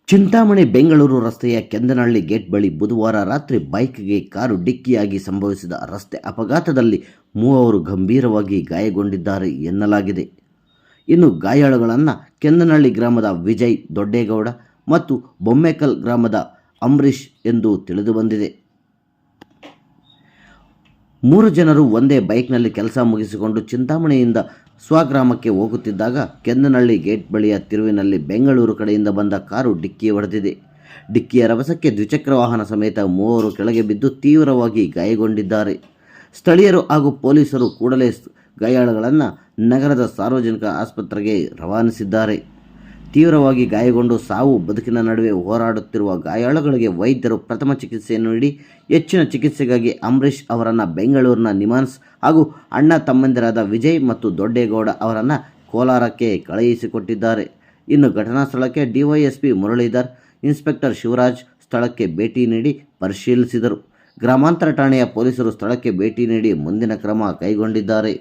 ಚಿಂತಾಮಣಿ ಬೆಂಗಳೂರು ರಸ್ತೆಯ ಕೆಂದನಹಳ್ಳಿ ಗೇಟ್ ಬಳಿ ಬುಧವಾರ ರಾತ್ರಿ ಬೈಕ್ಗೆ ಕಾರು ಡಿಕ್ಕಿಯಾಗಿ ಸಂಭವಿಸಿದ ರಸ್ತೆ ಅಪಘಾತದಲ್ಲಿ ಮೂವರು ಗಂಭೀರವಾಗಿ ಗಾಯಗೊಂಡಿದ್ದಾರೆ ಎನ್ನಲಾಗಿದೆ. ಇನ್ನು ಗಾಯಾಳುಗಳನ್ನು ಕೆಂದನಹಳ್ಳಿ ಗ್ರಾಮದ ವಿಜಯ್ ದೊಡ್ಡೇಗೌಡ ಮತ್ತು ಬೊಮ್ಮೇಕಲ್ ಗ್ರಾಮದ ಅಂಬರೀಶ್ ಎಂದು ತಿಳಿದುಬಂದಿದೆ. 3 ಜನರು ಒಂದೇ ಬೈಕ್ನಲ್ಲಿ ಕೆಲಸ ಮುಗಿಸಿಕೊಂಡು ಚಿಂತಾಮಣಿಯಿಂದ ಸ್ವಗ್ರಾಮಕ್ಕೆ ಹೋಗುತ್ತಿದ್ದಾಗ ಕೆಂದನಹಳ್ಳಿ ಗೇಟ್ ಬಳಿಯ ತಿರುವಿನಲ್ಲಿ ಬೆಂಗಳೂರು ಕಡೆಯಿಂದ ಬಂದ ಕಾರು ಡಿಕ್ಕಿ ಹೊಡೆದಿದೆ. ಡಿಕ್ಕಿಯ ರಭಸಕ್ಕೆ ದ್ವಿಚಕ್ರ ವಾಹನ ಸಮೇತ 3 ಕೆಳಗೆ ಬಿದ್ದು ತೀವ್ರವಾಗಿ ಗಾಯಗೊಂಡಿದ್ದಾರೆ. ಸ್ಥಳೀಯರು ಹಾಗೂ ಪೊಲೀಸರು ಕೂಡಲೇ ಗಾಯಾಳುಗಳನ್ನು ನಗರದ ಸಾರ್ವಜನಿಕ ಆಸ್ಪತ್ರೆಗೆ ರವಾನಿಸಿದ್ದಾರೆ. ತೀವ್ರವಾಗಿ ಗಾಯಗೊಂಡು ಸಾವು ಬದುಕಿನ ನಡುವೆ ಹೋರಾಡುತ್ತಿರುವ ಗಾಯಾಳುಗಳಿಗೆ ವೈದ್ಯರು ಪ್ರಥಮ ಚಿಕಿತ್ಸೆಯನ್ನು ನೀಡಿ ಹೆಚ್ಚಿನ ಚಿಕಿತ್ಸೆಗಾಗಿ ಅಂಬರೀಶ್ ಅವರನ್ನು ಬೆಂಗಳೂರಿನ ನಿಮ್ಹಾನ್ಸ್ ಹಾಗೂ ಅಣ್ಣ ತಮ್ಮಂದಿರಾದ ವಿಜಯ್ ಮತ್ತು ದೊಡ್ಡೇಗೌಡ ಅವರನ್ನು ಕೋಲಾರಕ್ಕೆ ಕಳುಹಿಸಿಕೊಟ್ಟಿದ್ದಾರೆ. ಇನ್ನು ಘಟನಾ ಸ್ಥಳಕ್ಕೆ ಡಿವೈಎಸ್ಪಿ ಮುರಳೀಧರ್, ಇನ್ಸ್ಪೆಕ್ಟರ್ ಶಿವರಾಜ್ ಸ್ಥಳಕ್ಕೆ ಭೇಟಿ ನೀಡಿ ಪರಿಶೀಲಿಸಿದರು. ಗ್ರಾಮಾಂತರ ಠಾಣೆಯ ಪೊಲೀಸರು ಸ್ಥಳಕ್ಕೆ ಭೇಟಿ ನೀಡಿ ಮುಂದಿನ ಕ್ರಮ ಕೈಗೊಂಡಿದ್ದಾರೆ.